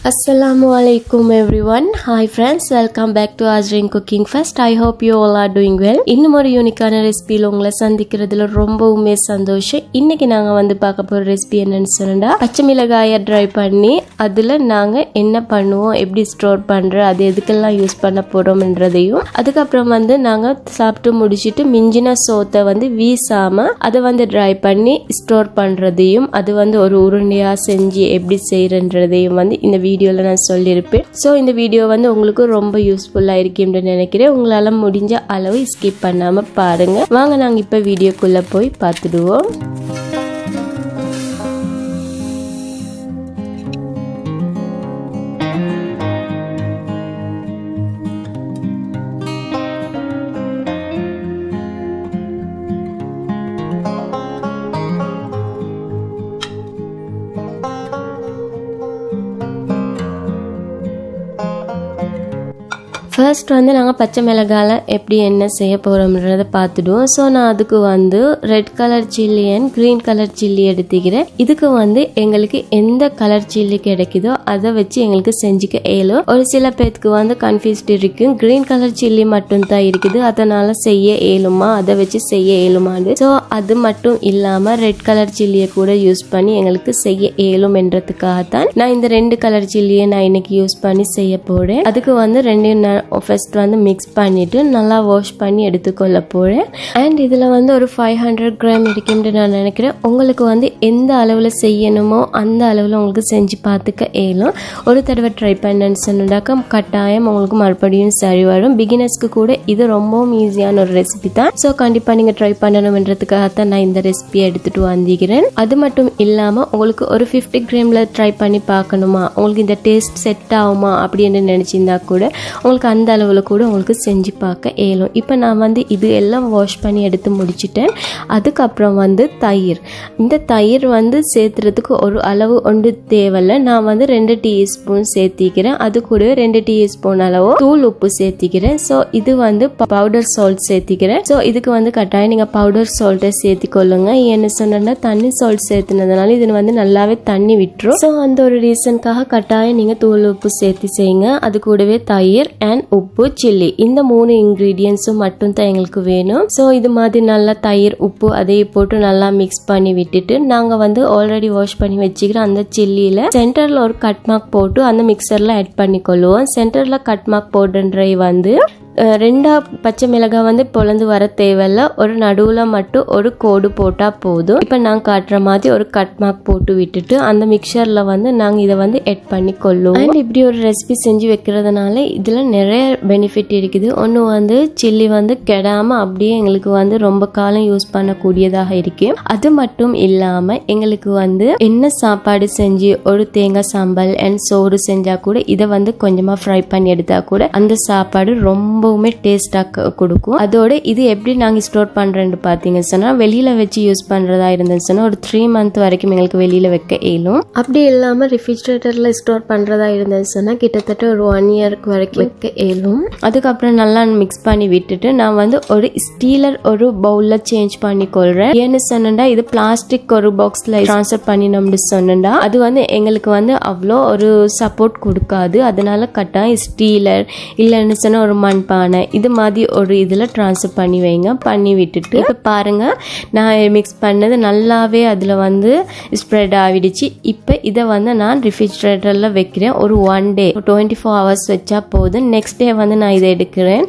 Assalamu alaikum everyone. Hi friends, welcome back to Azrin Cooking Fest. I hope you all are doing well. இன்னும் ஒரு யூனிக்கான ரெசிபியில் உங்களை சந்திக்கிறதுல ரொம்பவுமே சந்தோஷம். இன்னைக்கு நாங்க வந்து பார்க்க போற ரெசிபி என்னன்னு சொன்னா பச்சை மிளகாயை ட்ரை பண்ணி அதுல நாங்க என்ன பண்ணுவோம், எப்படி ஸ்டோர் பண்ற, அது எதுக்கெல்லாம் யூஸ் பண்ண போறோம்ன்றதையும், அதுக்கப்புறம் வந்து நாங்க சாப்பிட்டு முடிச்சிட்டு மிஞ்சின சோத்தை வந்து வீசாம அதை வந்து ட்ரை பண்ணி ஸ்டோர் பண்றதையும், அது வந்து ஒரு உருண்டையா செஞ்சு எப்படி செய்யறன்றதையும் வந்து இந்த வீடியோல நான் சொல்லியிருப்பேன். ஸோ இந்த வீடியோ வந்து உங்களுக்கு ரொம்ப யூஸ்ஃபுல்லாக இருக்கும்னு நினைக்கிறேன். உங்களால் முடிஞ்ச அளவு ஸ்கிப் பண்ணாமல் பாருங்க. வாங்க நாங்கள் இப்போ வீடியோக்குள்ளே போய் பார்த்துடுவோம். ஃபர்ஸ்ட் வந்து நாங்கள் பச்சை மிளகாயில் எப்படி என்ன செய்ய போகிறோம்ன்றதை பார்த்துடுவோம். ஸோ நான் அதுக்கு வந்து red colour chilli and green colour chilli எடுத்துக்கிறேன். இதுக்கு வந்து எங்களுக்கு எந்த கலர் சில்லி கிடைக்குதோ அதை வச்சு எங்களுக்கு செஞ்சுக்க இயலும். ஒரு சில பேருக்கு வந்து கன்ஃபியூஸ்ட் இருக்கும், க்ரீன் கலர் சில்லி மட்டும்தான் இருக்குது, அதனால் செய்ய இயலுமா, அதை வச்சு செய்ய இயலுமான்னு. ஸோ அது மட்டும் இல்லாமல் ரெட் கலர் சில்லியை கூட யூஸ் பண்ணி எங்களுக்கு செய்ய இயலும் என்றதுக்காகத்தான் நான் இந்த 2 கலர் சில்லியை நான் இன்னைக்கு யூஸ் பண்ணி செய்ய போகிறேன். அதுக்கு வந்து 2 ஃபர்ஸ்ட் வந்து மிக்ஸ் பண்ணிட்டு நல்லா வாஷ் பண்ணி எடுத்துக்கொள்ள போறேன். அண்ட் இதுல வந்து ஒரு 500 கிராம் இருக்குன்னு நான் நினைக்கிறேன். உங்களுக்கு வந்து எந்த அளவுல செய்யணுமோ அந்த அளவுல உங்களுக்கு செஞ்சு பார்த்துக்க இயலும். ஒரு தடவை ட்ரை பண்ணேன்னு சொன்னாக்கா கட்டாயம் உங்களுக்கு மறுபடியும் சரி வரும். பிகினர்ஸ்க்கு கூட இது ரொம்பவும் ஈஸியான ஒரு ரெசிபி தான். ஸோ கண்டிப்பா நீங்க ட்ரை பண்ணணும்ன்றதுக்காகத்தான் நான் இந்த ரெசிபியை எடுத்துட்டு வந்திருக்கிறேன். அது மட்டும் இல்லாம உங்களுக்கு ஒரு 50 கிராம்ல ட்ரை பண்ணி பார்க்கணுமா, உங்களுக்கு இந்த டேஸ்ட் செட் ஆகுமா அப்படின்னு நினைச்சிருந்தா கூட உங்களுக்கு அந்த அளவில் கூட உங்களுக்கு செஞ்சு பார்க்க இயலும். இப்போ நான் வந்து இது எல்லாம் வாஷ் பண்ணி எடுத்து முடிச்சிட்டேன். அதுக்கப்புறம் வந்து தயிர், இந்த தயிர் வந்து சேர்த்துறதுக்கு ஒரு அளவு ஒன்று தேவையில்லை. நான் வந்து 2 டீஸ்பூன் சேர்த்திக்கிறேன். அது கூட 2 டீஸ்பூன் அளவு தூள் உப்பு சேர்த்திக்கிறேன். ஸோ இது வந்து பவுடர் சால்ட் சேர்த்திக்கிறேன். ஸோ இதுக்கு வந்து கட்டாயம் நீங்கள் பவுடர் சால்ட்டை சேர்த்திக்கொள்ளுங்க. என்ன சொன்னா தண்ணி சால்ட் சேர்த்துனதுனால இது வந்து நல்லாவே தண்ணி விட்டுரும். ஸோ அந்த ஒரு ரீசனுக்காக கட்டாயம் நீங்கள் தூள் உப்பு சேர்த்து செய்யுங்க. அது கூடவே தயிர் அண்ட் உப்பு, சில்லி, இந்த 3 இன்கிரீடியன்ஸும் மட்டும் தான் எங்களுக்கு வேணும். ஸோ இது மாதிரி நல்லா தயிர் உப்பு அதையும் போட்டு நல்லா மிக்ஸ் பண்ணி விட்டுட்டு நாங்கள் வந்து ஆல்ரெடி வாஷ் பண்ணி வச்சுக்கிற அந்த சில்லியில் சென்டரில் ஒரு கட் மார்க் போட்டு அந்த மிக்சரில் ஆட் பண்ணிக்கொள்ளுவோம். சென்டரில் கட் மார்க் போடுன்றதை வந்து 2 பச்சை மிளகாய் வந்து பொழந்து வர தேவையில்ல, ஒரு நடுவில் மட்டும் ஒரு கோடு போட்டால் போதும். இப்போ நாங்கள் காட்டுற மாதிரி ஒரு கட் மார்க் போட்டு விட்டுட்டு அந்த மிக்சரில் வந்து நாங்கள் இதை வந்து ஆட் பண்ணி கொள்ளுவோம். அண்ட் இப்படி ஒரு ரெசிபி செஞ்சு வைக்கிறதுனால இதில் நிறைய பெனிஃபிட் இருக்குது. ஒன்று வந்து சில்லி வந்து கெடாமல் அப்படியே எங்களுக்கு வந்து ரொம்ப காலம் யூஸ் பண்ணக்கூடியதாக இருக்கும். அது மட்டும் இல்லாமல் எங்களுக்கு வந்து என்ன சாப்பாடு செஞ்சு ஒரு தேங்காய் சாம்பல் அண்ட் சோறு செஞ்சால் கூட இதை வந்து கொஞ்சமாக ஃப்ரை பண்ணி எடுத்தால் கூட அந்த சாப்பாடு ரொம்பவுமே டேஸ்டாக கொடுக்கும். அதோட இது எப்படி நாங்கள் ஸ்டோர் பண்ணுறேன்னு பார்த்தீங்கன்னு சொன்னால் வெளியில் வச்சு யூஸ் பண்ணுறதா இருந்துன்னு சொன்னால் ஒரு 3 மந்த் வரைக்கும் எங்களுக்கு வெளியில் வைக்க இயலும். அப்படி இல்லாமல் ரெஃப்ரிஜரேட்டரில் ஸ்டோர் பண்ணுறதா இருந்துன்னு சொன்னால் கிட்டத்தட்ட ஒரு 1 இயருக்கு வரைக்கும் வைக்க இயலும். அதுக்கப்புறம் நல்லா மிக்ஸ் பண்ணி விட்டுட்டு நான் வந்து ஒரு ஸ்டீலர் ஒரு பவுலில் சேஞ்ச் பண்ணி கொள்கிறேன். ஏன்னு சொன்னா இது பிளாஸ்டிக் ஒரு பாக்ஸில் ட்ரான்ஸ்ஃபர் பண்ணினோம்னு சொன்னா அது வந்து எங்களுக்கு வந்து அவ்வளோ ஒரு சப்போர்ட் கொடுக்காது. அதனால கட்டாயம் ஸ்டீலர் இல்லைன்னு சொன்னால் ஒரு மண்பானை இது மாதிரி ஒரு இதில் ட்ரான்ஸ்ஃபர் பண்ணி வைங்க. பண்ணி விட்டுட்டு இப்போ பாருங்க நான் மிக்ஸ் பண்ணது நல்லாவே அதில் வந்து ஸ்ப்ரெட் ஆகிடுச்சு. இப்போ இதை வந்து நான் ரெஃப்ரிஜரேட்டரில் வைக்கிறேன். ஒரு 1 டே 24 ஹவர்ஸ் வச்சா போதும். நெக்ஸ்ட் டே வந்து நான் இதை எடுக்கிறேன்.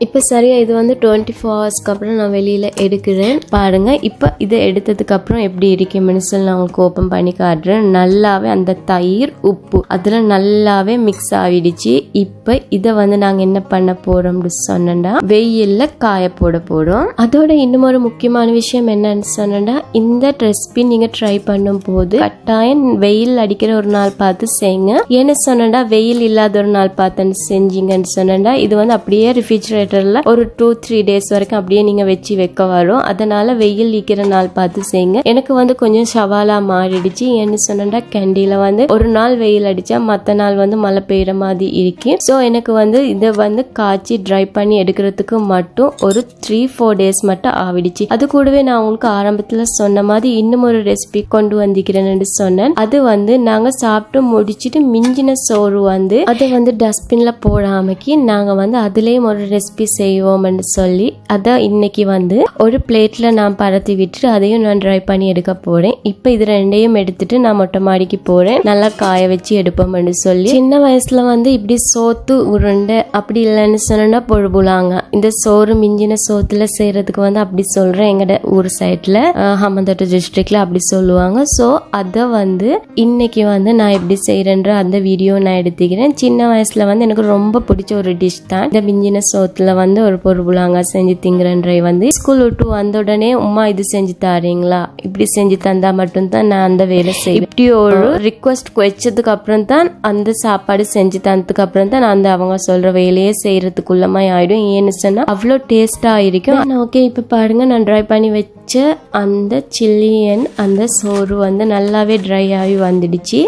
இப்போ சரியா இது வந்து 24 ஹவர்ஸ்க்கு அப்புறம் நான் வெளியில் எடுக்கிறேன். பாருங்க இப்போ இதை எடுத்ததுக்கப்புறம் எப்படி இருக்குன்னு சொல்லி நான் உங்களுக்கு ஓப்பன் பண்ணி காட்டுறேன். நல்லாவே அந்த தயிர் உப்பு அதில் நல்லாவே மிக்ஸ் ஆகிடுச்சு. இப்போ இதை வந்து நாங்கள் என்ன பண்ண போகிறோம்னு சொன்னா வெயிலில் காய போட போகிறோம். அதோட இன்னும் ஒரு முக்கியமான விஷயம் என்னன்னு சொன்னா இந்த ரெசிபி நீங்கள் ட்ரை பண்ணும் போது கட்டாயம் வெயில் அடிக்கிற ஒரு நாள் பார்த்து செய்யுங்க. ஏன்னு சொன்னா வெயில் இல்லாத ஒரு நாள் பார்த்து செஞ்சீங்கன்னு சொன்னா இது வந்து அப்படியே ரெஃப்ரிஜரேட்டர் ரெஃப்ரிஜரேட்டர்ல ஒரு 2-3 டேஸ் வரைக்கும் அப்படியே நீங்க வச்சு வைக்க வரும். அதனால வெயில் ஈக்கிற நாள் பார்த்து செய்யுங்க. எனக்கு வந்து கொஞ்சம் சவாலா மாறிடுச்சு. ஏன்னு சொன்னா கேண்டில வந்து ஒரு நாள் வெயில் அடிச்சா மத்த நாள் வந்து மழை பெய்யற மாதிரி இருக்கு. சோ எனக்கு வந்து இதை வந்து காய்ச்சி ட்ரை பண்ணி எடுக்கிறதுக்கு மட்டும் ஒரு 3-4 டேஸ் மட்டும் ஆவிடுச்சு. அது கூடவே நான் உங்களுக்கு ஆரம்பத்துல சொன்ன மாதிரி இன்னும் ஒரு ரெசிபி கொண்டு வந்திருக்கிறேன்னு சொன்னேன். அது வந்து நாங்க சாப்பிட்டு முடிச்சிட்டு மிஞ்சின சோறு வந்து அதை வந்து டஸ்ட்பின்ல போடாமக்கி நாங்க வந்து அதுலயும் ஒரு ரெசிபி செய்வோம்னு சொல்லி அத இன்னைக்கு வந்து ஒரு பிளேட்ல நான் பரத்தி விட்டுட்டு அதையும் நான் ட்ரை பண்ணி எடுக்க போறேன். இப்ப இது ரெண்டையும் எடுத்துட்டு நான் மொட்டை மாடிக்கு போறேன். நல்லா காய வச்சு எடுப்போம்னு சொல்லி சின்ன வயசுல வந்து இப்படி சோத்து உருண்டை அப்படி இல்லைன்னு சொன்னா பொழுபுலாங்க. இந்த சோறு மிஞ்சின சோத்துல செய்யறதுக்கு வந்து அப்படி சொல்றேன். எங்கட ஊர் சைட்ல ஹம்மந்தோட்ட டிஸ்ட்ரிக்ட்ல அப்படி சொல்லுவாங்க. சோ அத வந்து இன்னைக்கு வந்து நான் எப்படி செய்யறேன்ற அந்த வீடியோ நான் எடுத்துக்கிறேன். சின்ன வயசுல வந்து எனக்கு ரொம்ப பிடிச்ச ஒரு டிஷ் தான் இந்த மிஞ்சின சோத்துல வந்து ஒரு பொருளாங்க செஞ்சு திங்குறேன்ற வந்து ஸ்கூல் விட்டு வந்த உடனே உமா இது செஞ்சு தாரீங்களா, இப்படி செஞ்சு தந்தா மட்டும்தான் நான் அந்த வேலை செய்வேன். இப்படி ஒரு ரிக்வெஸ்ட் வச்சதுக்கு அப்புறம் தான் அந்த சாப்பாடு செஞ்சு தந்ததுக்கு அப்புறம் தான் அந்த அவங்க சொல்ற வேலையே செய்யறதுக்குள்ளமா ஆயிடும். ஏன்னு சொன்னா அவ்வளோ டேஸ்டா இருக்கும். ஓகே, இப்ப பாருங்க நான் ட்ரை பண்ணி வச்ச அந்த சில்லியன் அந்த சோறு வந்து நல்லாவே ட்ரை ஆகி வந்துடுச்சு.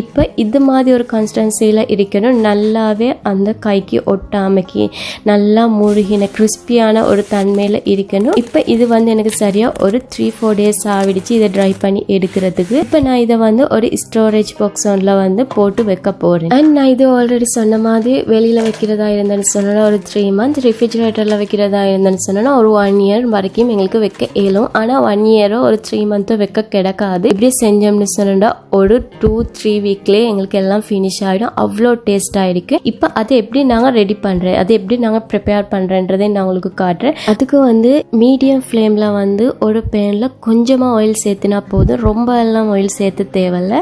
இப்போ இது மாதிரி ஒரு கன்சிஸ்டன்சியில் இருக்கணும். நல்லாவே அந்த கைக்கு ஒட்டாமைக்கு நல்லா முழுகின கிறிஸ்பியான ஒரு தன்மையில் இருக்கணும். இப்போ இது வந்து எனக்கு சரியா ஒரு 3-4 டேஸ் ஆகிடுச்சு இதை ட்ரை பண்ணி எடுக்கிறதுக்கு. இப்போ நான் இதை வந்து ஒரு ஸ்டோரேஜ் பாக்ஸ் ஒன்றில் வந்து போட்டு வைக்க போறேன். அண்ட் நான் இது ஆல்ரெடி சொன்ன மாதிரி வெளியில வைக்கிறதா இருந்தேன்னு சொன்னா ஒரு 3 months, ரெஃப்ரிஜரேட்டர்ல வைக்கிறதா இருந்தேன்னு சொன்னா ஒரு 1 year வரைக்கும் எங்களுக்கு வைக்க இயலும். ஆனா 1 year ஒரு 3 month வைக்க கிடைக்காது. இப்படி செஞ்சோம்னு சொன்னா ஒரு 2-3 வீக்லயே எங்களுக்கு எல்லாம் ஃபினிஷ் ஆயிடும். அவ்வளோ டேஸ்ட் ஆயிருக்கு. இப்போ அதை எப்படி நாங்க ரெடி பண்றேன், அதை எப்படி நாங்க ப்ரிப்பேர் பண்றேன்றதை நான் உங்களுக்கு காட்டுறேன். அதுக்கு வந்து மீடியம் ஃப்ளேம்ல வந்து ஒரு பேன்ல கொஞ்சமா ஆயில் சேர்த்துனா போதும். ரொம்ப எல்லாம் ஆயில் சேர்த்து தேவையில்ல.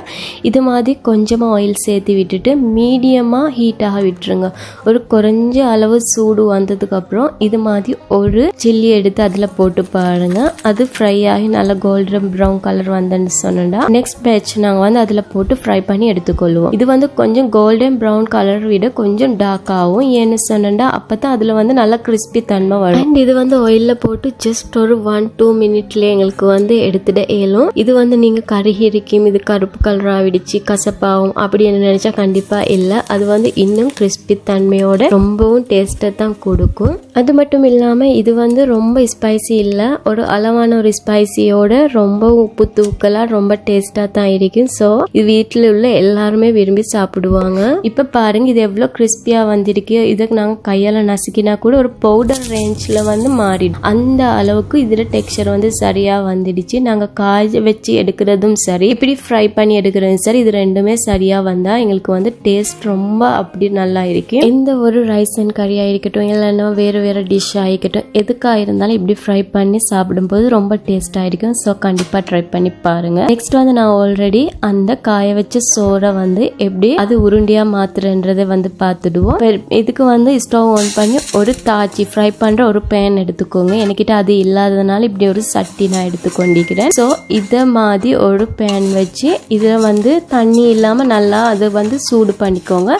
இது மாதிரி கொஞ்சமா ஆயில் சேர்த்து விட்டுட்டு மீடியமா ஹீட் ஆக விட்டுருங்க. ஒரு குறைஞ்ச அளவு சூடு வந்ததுக்கு அப்புறம் இது மாதிரி ஒரு சில்லி எடுத்து அதுல போட்டு பாருங்க. அது ஃப்ரை ஆகி நல்லா கோல்டன் ப்ரௌன் கலர் வந்தேன்னு சொன்னா நெக்ஸ்ட் பேட்ச் நாங்க வந்து அதுல போட்டு ஃப்ரை பண்ணி எடுத்துக்கொள்வோம். இது வந்து கொஞ்சம் கோல்டன் ப்ரௌன் கலர் விட கொஞ்சம் டார்க் ஆகும். ஏன்னு சொன்னா அப்பதான் அதுல வந்து நல்லா கிறிஸ்பி தன்மை வரும். அண்ட் இது வந்து ஆயில்ல போட்டு ஜஸ்ட் ஒரு 1-2 மினிட்ல எங்களுக்கு வந்து எடுத்துட இயலும். இது வந்து நீங்க கருகி இருக்கும், இது கருப்பு கலர் ஆவிடுச்சு கசப்பாகும் அப்படின்னு நினைச்சா கண்டிப்பா இல்ல. அது வந்து இன்னும் கிறிஸ்பி தன்மையோட ரொம்பவும் டேஸ்ட தான் கொடுக்கும். அது மட்டும் இல்லாம இது வந்து ரொம்ப ஸ்பைசி இல்ல, ஒரு அளவான ஒரு ஸ்பைசியோட ரொம்ப உப்பு தூக்கலா ரொம்ப டேஸ்டா தான் இருக்கும். சோ இது வீட்டுல உள்ள எல்லாருமே விரும்பி சாப்பிடுவாங்க. இப்ப பாருங்க இது எவ்வளவு கிறிஸ்பியா வந்திருக்கு. இதுக்கு நாங்க கையால நசுக்கினா கூட ஒரு பவுடர் ரேஞ்ச்ல வந்து மாறிடும். அந்த அளவுக்கு இதுல டெக்ஸ்சர் வந்து சரியா வந்துடுச்சு. நாங்க காய வச்சு எடுக்கிறதும் சரி, இப்படி ஃப்ரை பண்ணி எடுக்கிறதும் சரி, இது ரெண்டுமே சரியா வந்தா எங்களுக்கு வந்து டேஸ்ட் ரொம்ப அப்படி நல்லா இருக்கும். எந்த ஒரு ரைஸ் அண்ட் கறியா இருக்கட்டும் இல்லைன்னா வேற வேற டிஷ் ஆகிக்கட்டும் எதுக்கா இருந்தாலும் இப்படி ஃப்ரை பண்ணி சாப்பிடும்போது ரொம்ப டேஸ்ட் ஆயிருக்கும். ஸோ கண்டிப்பா ட்ரை பண்ணி பாருங்க. நெக்ஸ்ட் வந்து நான் ஆல்ரெடி அந்த காய வச்ச சோறை வந்து எப்படி அது உருண்டியா மாத்துறன்றதை வந்து பார்த்துடுவோம். இதுக்கு வந்து ஸ்டவ் ஆன் பண்ணி ஒரு தாச்சி ஃப்ரை பண்ற ஒரு பேன் எடுத்துக்கோங்க. என்கிட்ட அது இல்லாததுனால இப்படி ஒரு சட்டி நான் எடுத்துக்கொண்டிருக்கிறேன். ஸோ இத மாதிரி ஒரு பேன் வச்சு இதை வந்து தண்ணி இல்லாம நல்லா அதை வந்து சூடு பண்ணிக்கோங்க.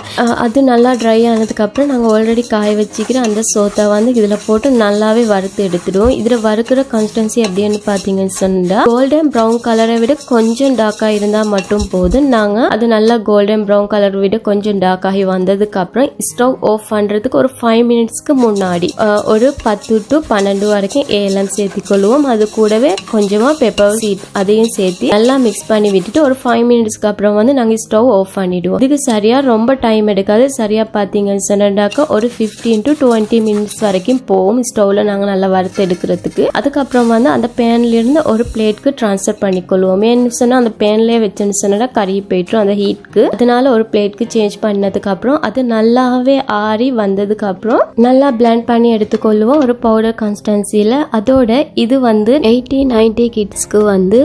அது நல்லா ட்ரை ஆனதுக்கு அப்புறம் நாங்க ஆல்ரெடி காய வச்சுக்கிற அந்த சோத்தை வந்து இதுல போட்டு நல்லாவே வறுத்து எடுத்துடுவோம். இதுல வறுக்கிற கன்சிஸ்டன்சி எப்படின்னு பாத்தீங்கன்னு சொன்னா கோல்டன் ப்ரௌன் கலரை விட கொஞ்சம் டார்க்கா இருந்தா மட்டும் போதும். நாங்க அது நல்லா கோல்டன் ப்ரௌன் கலர் விட கொஞ்சம் டார்க் ஆகி வந்ததுக்கு அப்புறம் ஸ்டவ் ஆஃப் பண்றதுக்கு ஒரு 5 மினிட்ஸ்க்கு முன்னாடி ஒரு 10-12 வரைக்கும் ஏலம் சேர்த்துக்கொள்வோம். அது கூடவே கொஞ்சமா பெப்பர் சீட் அதையும் சேர்த்து நல்லா மிக்ஸ் பண்ணி விட்டுட்டு ஒரு 5 மினிட்ஸ்க்கு அப்புறம் வந்து நாங்க ஸ்டவ் ஆஃப் பண்ணிடுவோம். இதுக்கு சரியா ரொம்ப டைம் எடுக்காது. சரியா பாத்தீங்கன்னு சொன்னாக்க ஒரு 15-20 மினிட்ஸ் வரைக்கும் போகும் ஸ்டவ்ல நாங்க நல்லா வறுத்து எடுக்கிறதுக்கு. அதுக்கப்புறம் வந்து அந்த பேன்ல இருந்து ஒரு பிளேட்க்கு டிரான்ஸ்ஃபர் பண்ணிக்கொள்வோம். ஏன்னு சொன்னா அந்த பேன்லயே வச்சுன்னு சொன்னா கறி போயிட்டு அந்த ஹீட்க்கு, அதனால ஒரு பிளேட்க்கு சேஞ்ச் பண்ணதுக்கு அப்புறம் அது நல்லாவே ஆறி வந்ததுக்கு அப்புறம் நல்லா பிளெண்ட் பண்ணி எடுத்துக்கொள்வோம் ஒரு பவுடர் கன்சிஸ்டன்சில. அதோட இது வந்து 80-90 கிட்ஸ்க்கு வந்து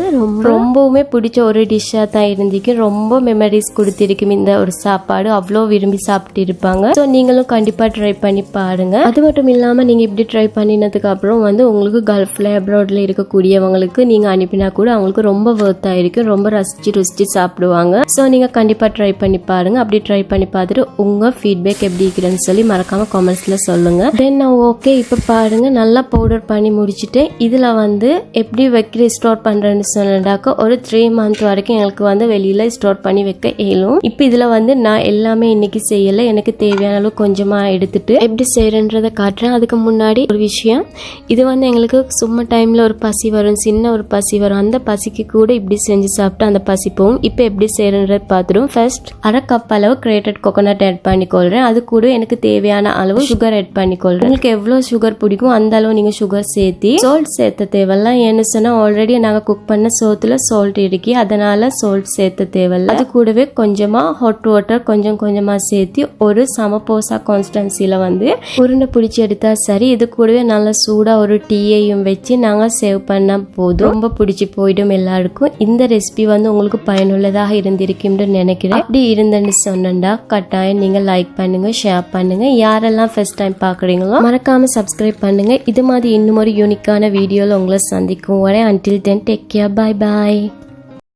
ரொம்பவுமே பிடிச்ச ஒரு டிஷ்ஷா தான் இருந்துச்சு. ரொம்ப மெமரிஸ் கொடுத்திருக்கும் இந்த ஒரு சாப்பாடு. அவ்வளோ விரும்பி சாப்பிட்டு இருப்பாங்க. ஸோ நீங்களும் கண்டிப்பா ட்ரை பண்ணி பாருங்க. அது மட்டும் இல்லாம நீங்க இப்படி ட்ரை பண்ணினதுக்கு அப்புறம் வந்து உங்களுக்கு கல்ஃப்ல அப்ராட்ல இருக்கக்கூடியவங்களுக்கு நீங்க அனுப்பினா கூட அவங்களுக்கு ரொம்ப வர்த் ஆயிருக்கும். ரொம்ப ருசிச்சு சாப்பிடுவாங்க. ஸோ நீங்க கண்டிப்பா ட்ரை பண்ணி பாருங்க. அப்படி ட்ரை பண்ணி பார்த்துட்டு உங்க ஃபீட்பேக் எப்படி இருக்குன்னு சொல்லி மறக்காம கமெண்ட்ஸ்ல சொல்லுங்க. தென் நான் ஓகே இப்போ பாருங்க நல்லா பவுடர் பண்ணி முடிச்சுட்டேன். இதுல வந்து எப்படி வைக்கிற ஸ்டோர் பண்றேன்னு சொன்னாக்க ஒரு 3 month வரைக்கும் எங்களுக்கு வந்து வெளியில ஸ்டோர் பண்ணி வைக்க இயலும். இப்போ இதுல வந்து நான் எல்லாமே இன்னைக்கு செய்யல, எனக்கு தேவையான அளவு கொஞ்சமா எடுத்துட்டு எப்படி செய்யறேன்றதை காட்டுறேன். அதுக்கு முன்னாடி ஒரு விஷயம், இது வந்து எங்களுக்கு சும்மா டைம்ல ஒரு பசி வரும், சின்ன ஒரு பசி வரும். அந்த பசிக்கு கூட இப்படி செஞ்சு சாப்பிட்டு அந்த பசி போகும். இப்போ எப்படி செய்யறதை பார்த்துடும். ஃபர்ஸ்ட் 1/2 கப் அளவு கிரேட்டட் கோகோனட் ஆட் பண்ணிக்கொள்றேன். அது கூட எனக்கு தேவையான அளவு சுகர் ஆட் பண்ணிக்கொள்றேன். உங்களுக்கு எவ்வளவு சுகர் பிடிக்கும் அந்த அளவு நீங்க சுகர் சேர்த்தி, சால்ட் சேர்த்த தேவையில்ல. ஏன்னு சொன்னா ஆல்ரெடி நாங்க குக் பண்ண சோத்துல சால்ட் இருக்கு, அதனால சால்ட் சேர்த்த தேவையில்ல. அது கூடவே கொஞ்சமா ஹாட் வாட்டர் கொஞ்சம் கொஞ்சமா சேர்த்தி ஒரு சமபோசா கான்ஸ்டன்சில வந்து உருண்டை பிடிச்சி எடுத்தா சரி. இது கூடவே நல்லா சூடா ஒரு டீயையும் வச்சு நாங்க சேவ் பண்ண போதும். ரொம்ப பிடிச்சி போயிடும் எல்லாருக்கும். இந்த ரெசிபி வந்து உங்களுக்கு பயனுள்ளதாக இருந்திருக்கும்னு நினைக்கிறேன். அப்படி இருந்துன்னு சொன்னா கட்டாயம் நீங்க லைக் பண்ணுங்க, ஷேர் பண்ணுங்க. யாரெல்லாம் ஃபர்ஸ்ட் டைம் பாக்குறீங்களோ மறக்காம சப்ஸ்கிரைப் பண்ணுங்க. இது மாதிரி இன்னும் ஒரு யூனிக்கான வீடியோல உங்களை சந்திக்கும் வரை until then take care, bye bye.